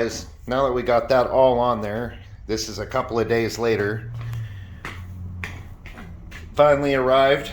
guys, now that we got that all on there, this is a couple of days later. Finally arrived.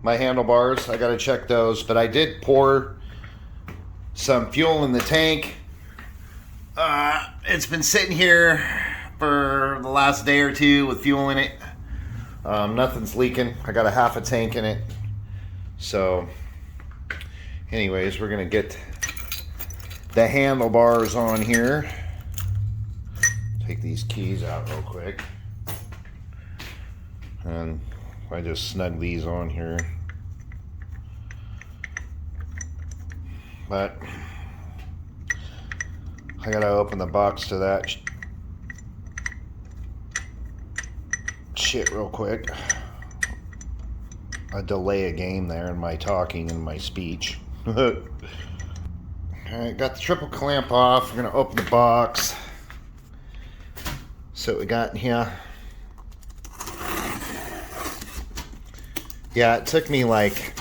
My handlebars, I gotta check those, but I did pour some fuel in the tank. It's been sitting here for the last day or two with fuel in it. Nothing's leaking. I got a half a tank in it. So anyways, we're gonna get the handlebars on here. Take these keys out real quick. And I just snug these on here. But I gotta open the box to that shit real quick. I delay a game there in my talking and my speech. Alright, got the triple clamp off. We're gonna open the box. So what we got in here. Yeah, it took me like,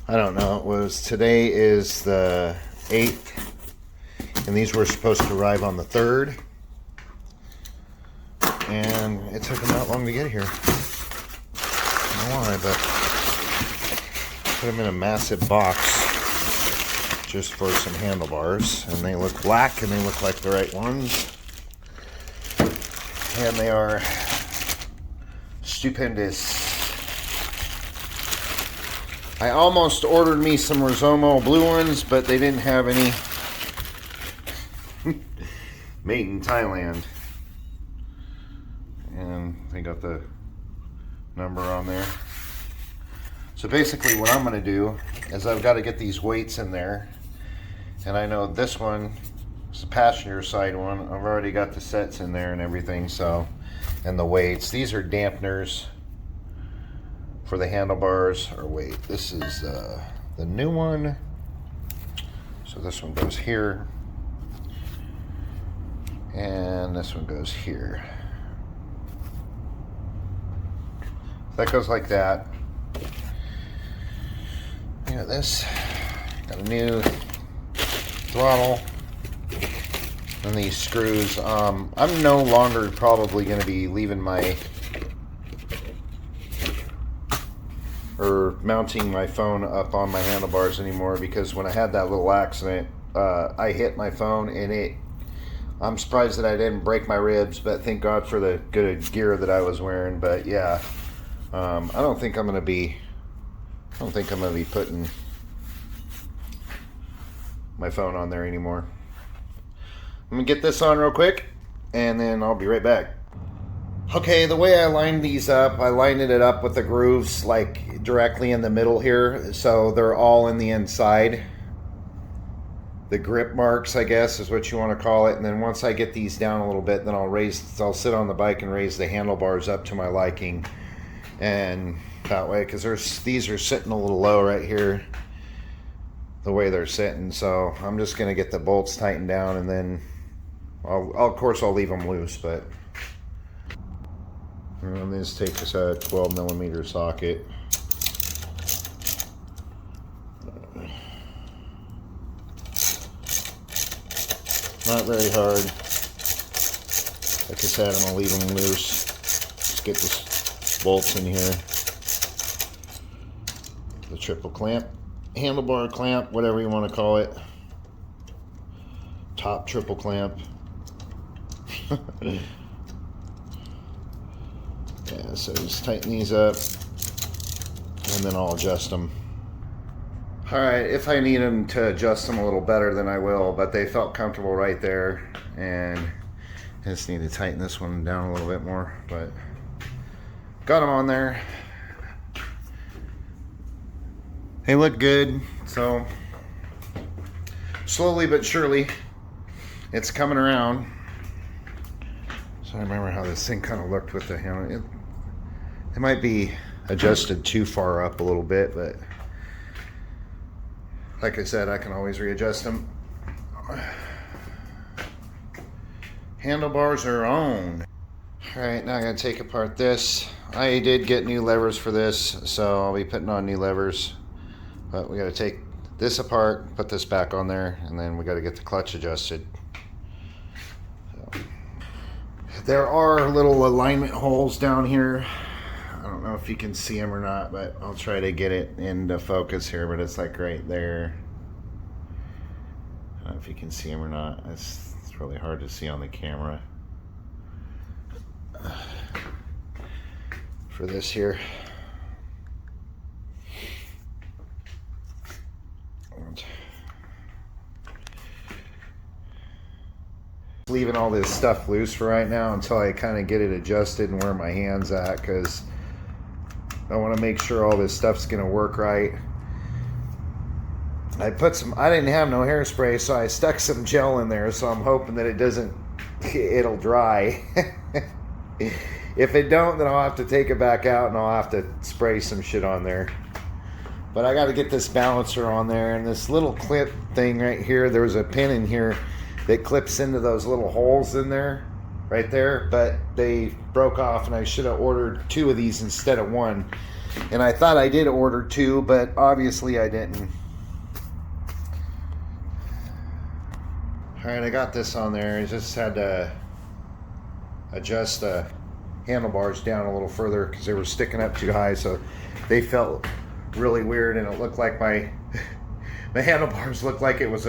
I don't know, it was, today is the 8th, and these were supposed to arrive on the 3rd, and it took them that long to get here. I don't know why, but put them in a massive box just for some handlebars, and they look black, and they look like the right ones, and they are stupendous. I almost ordered me some Rizomo blue ones, but they didn't have any. Made in Thailand. And they got the number on there. So basically what I'm going to do is I've got to get these weights in there. And I know this one is the passenger side one. I've already got the sets in there and everything, so, and the weights. These are dampeners for the handlebars. Or wait, this is the new one. So this one goes here, and this one goes here. That goes like that. You got this. Got a new throttle and these screws. I'm no longer probably going to be leaving my or mounting my phone up on my handlebars anymore, because when I had that little accident, I hit my phone and I'm surprised that I didn't break my ribs, but thank God for the good gear that I was wearing. But yeah, I don't think I'm gonna be putting my phone on there anymore. I'm gonna get this on real quick and then I'll be right back. Okay, the way I lined these up, I lined it up with the grooves like directly in the middle here, so they're all in the inside. The grip marks, I guess, is what you want to call it. And then once I get these down a little bit, then I'll sit on the bike and raise the handlebars up to my liking. And that way, because these are sitting a little low right here, the way they're sitting. So I'm just going to get the bolts tightened down, and then of course I'll leave them loose, but I'm going to take this 12 millimeter socket. Not very hard. Like I said, I'm going to leave them loose. Just get the bolts in here. The triple clamp, handlebar clamp, whatever you want to call it. Top triple clamp. Yeah, so just tighten these up, and then I'll adjust them. Alright, if I need them to adjust them a little better, then I will, but they felt comfortable right there, and I just need to tighten this one down a little bit more, but got them on there. They look good, so slowly but surely it's coming around. So I remember how this thing kind of looked with the handle. It might be adjusted too far up a little bit, but like I said, I can always readjust them. Handlebars are on. Alright, now I gotta take apart this. I did get new levers for this, so I'll be putting on new levers. But we gotta take this apart, put this back on there, and then we got to get the clutch adjusted. So, there are little alignment holes down here. I don't know if you can see them or not, but I'll try to get it into focus here, but it's like right there. I don't know if you can see them or not. It's really hard to see on the camera. For this here. Leaving all this stuff loose for right now until I kind of get it adjusted and where my hand's at, because I want to make sure all this stuff's going to work right. I didn't have no hairspray, so I stuck some gel in there, so I'm hoping that it'll dry. If it don't, then I'll have to take it back out and I'll have to spray some shit on there. But I got to get this balancer on there, and this little clip thing right here, there was a pin in here that clips into those little holes in there, right there, but they broke off and I should have ordered 2 of these instead of 1. And I thought I did order 2, but obviously I didn't. Alright, I got this on there. I just had to adjust the handlebars down a little further because they were sticking up too high, so they felt really weird, and it looked like my handlebars looked like it was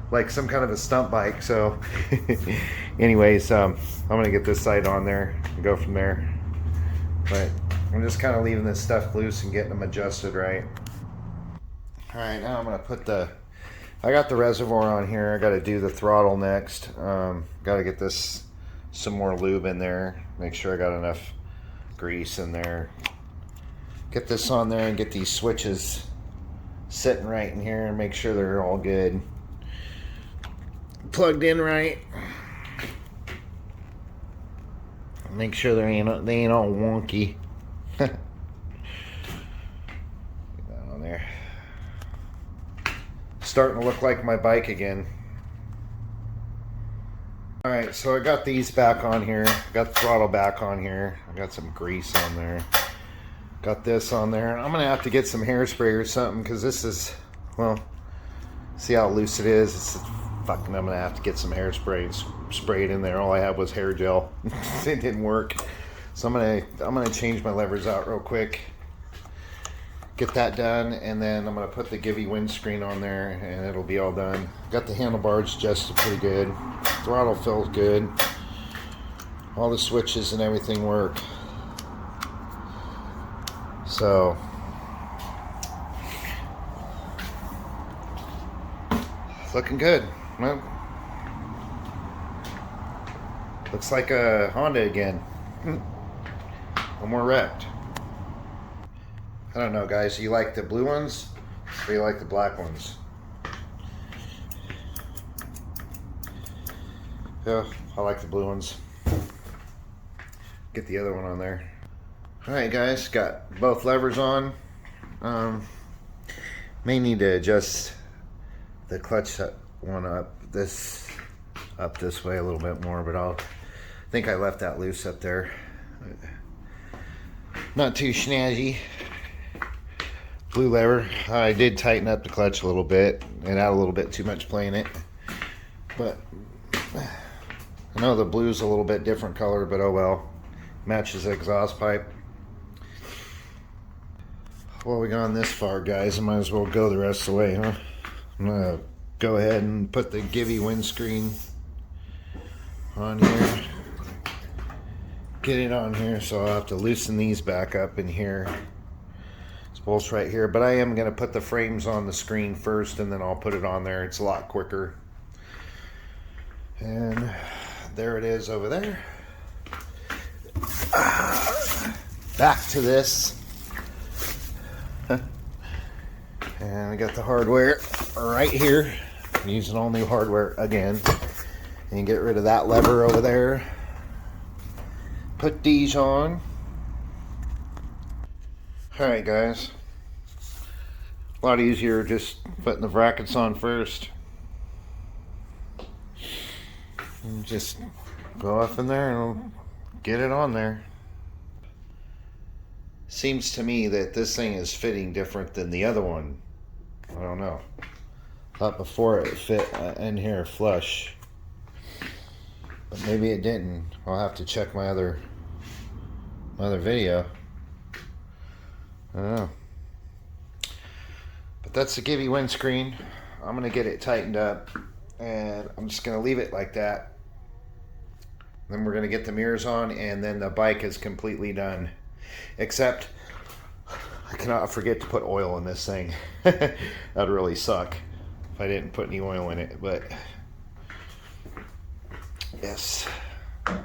like some kind of a stunt bike. So anyways, I'm gonna get this side on there and go from there, but I'm just kind of leaving this stuff loose and getting them adjusted right. All right, now I'm gonna put I got the reservoir on here. I got to do the throttle next. Got to get this some more lube in there, make sure I got enough grease in there, get this on there and get these switches sitting right in here and make sure they're all good, plugged in right, make sure they ain't all wonky. Get that on there. Starting to look like my bike again. Alright, so I got these back on here. Got the throttle back on here. I got some grease on there. Got this on there. I'm going to have to get some hairspray or something, because this is, well, see how loose it is? I'm going to have to get some hairspray and spray it in there. All I had was hair gel. It didn't work. So I'm gonna change my levers out real quick. Get that done, and then I'm going to put the Givy windscreen on there, and it'll be all done. Got the handlebars adjusted pretty good. Throttle feels good. All the switches and everything work. So looking good. Well, looks like a Honda again. No more wrecked. I don't know, guys. Do you like the blue ones or do you like the black ones? Yeah, I like the blue ones. Get the other one on there. Alright, guys, got both levers on. May need to adjust the clutch one up this way a little bit more, but I think I left that loose up there. Not too snazzy. Blue lever. I did tighten up the clutch a little bit and add a little bit too much play in it, but I know the blue's a little bit different color, but oh well. Matches the exhaust pipe. Well, we gone this far, guys. I might as well go the rest of the way, huh? I'm gonna go ahead and put the Givy windscreen on here. Get it on here, so I'll have to loosen these back up in here. This bolt's right here, but I am gonna put the frames on the screen first, and then I'll put it on there. It's a lot quicker. And there it is over there. Back to this. And I got the hardware right here. I'm using all new hardware again. And get rid of that lever over there. Put these on. Alright, guys. A lot easier just putting the brackets on first. And just go up in there and get it on there. Seems to me that this thing is fitting different than the other one. I don't know. Thought before it fit in here flush, but maybe it didn't. I'll have to check my other video. I don't know. But that's the Gibby windscreen. I'm gonna get it tightened up, and I'm just gonna leave it like that. Then we're gonna get the mirrors on, and then the bike is completely done. Except I cannot forget to put oil in this thing. That'd really suck if I didn't put any oil in it, but yes. I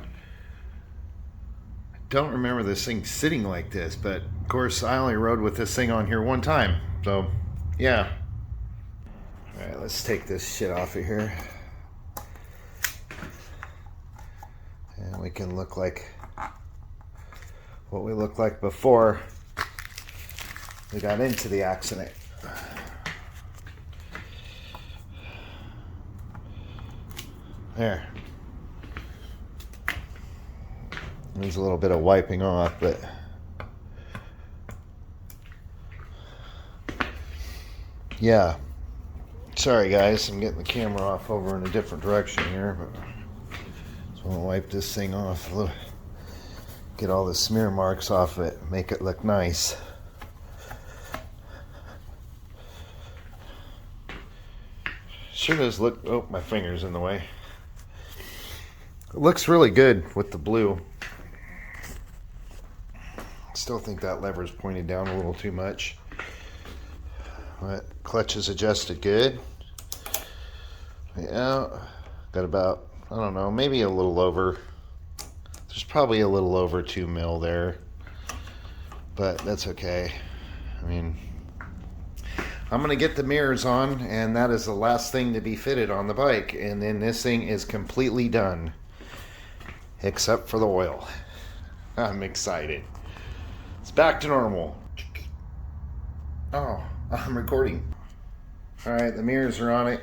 don't remember this thing sitting like this, but of course I only rode with this thing on here one time, so yeah. All right, let's take this shit off of here, and we can look like what we looked like before we got into the accident. There. There's a little bit of wiping off, but yeah. Sorry guys, I'm getting the camera off over in a different direction here, but just want to wipe this thing off a little. Get all the smear marks off it, make it look nice. Sure does look, oh, my finger's in the way. It looks really good with the blue. Still think that lever's pointed down a little too much. But clutch is adjusted good. Yeah, got about, I don't know, maybe a little over. There's probably a little over 2 mil there, but that's okay. I mean, I'm gonna get the mirrors on, and that is the last thing to be fitted on the bike, and then this thing is completely done, except for the oil. I'm excited. It's back to normal. Oh, I'm recording. All right, the mirrors are on it.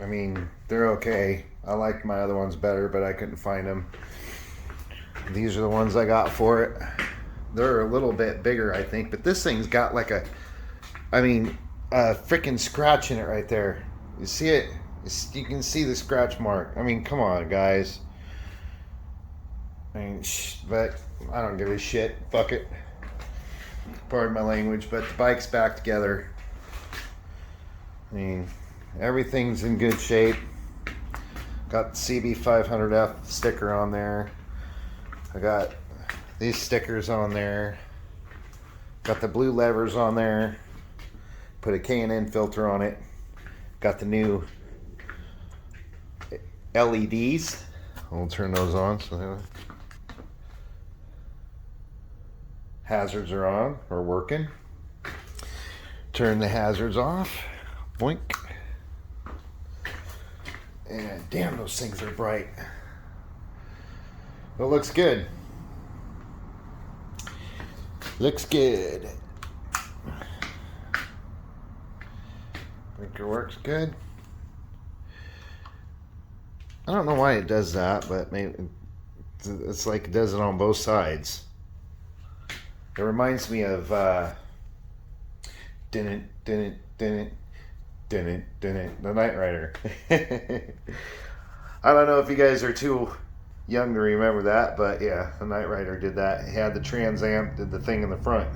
I mean, they're okay. I liked my other ones better, but I couldn't find them. These are the ones I got for it. They're a little bit bigger, I think, but this thing's got like a freaking scratch in it right there. You see it? You can see the scratch mark. I mean, come on, guys. I mean, but I don't give a shit. Fuck it. Pardon my language, but the bike's back together. I mean, everything's in good shape. Got the CB500F sticker on there. I got these stickers on there. Got the blue levers on there. Put a K&N filter on it. Got the new LEDs. We'll turn those on. So hazards are on or working. Turn the hazards off. Boink. And damn, those things are bright. It looks good. Looks good. Blinker works good. I don't know why it does that, but maybe it's like it does it on both sides. It reminds me of the Knight Rider. I don't know if you guys are too young to remember that, but yeah, the Knight Rider did that. He had the Trans Am, did the thing in the front.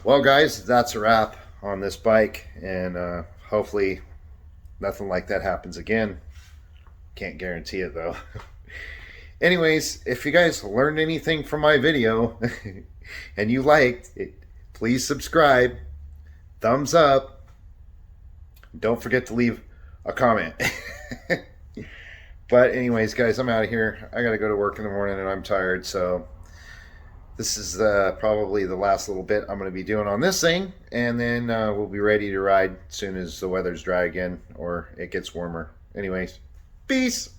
Well guys, that's a wrap on this bike, and hopefully nothing like that happens again. Can't guarantee it though. Anyways, if you guys learned anything from my video and you liked it, please subscribe, thumbs up, don't forget to leave a comment. But anyways guys, I'm out of here. I gotta go to work in the morning and I'm tired, so this is probably the last little bit I'm going to be doing on this thing, and then we'll be ready to ride as soon as the weather's dry again or it gets warmer. Anyways, peace.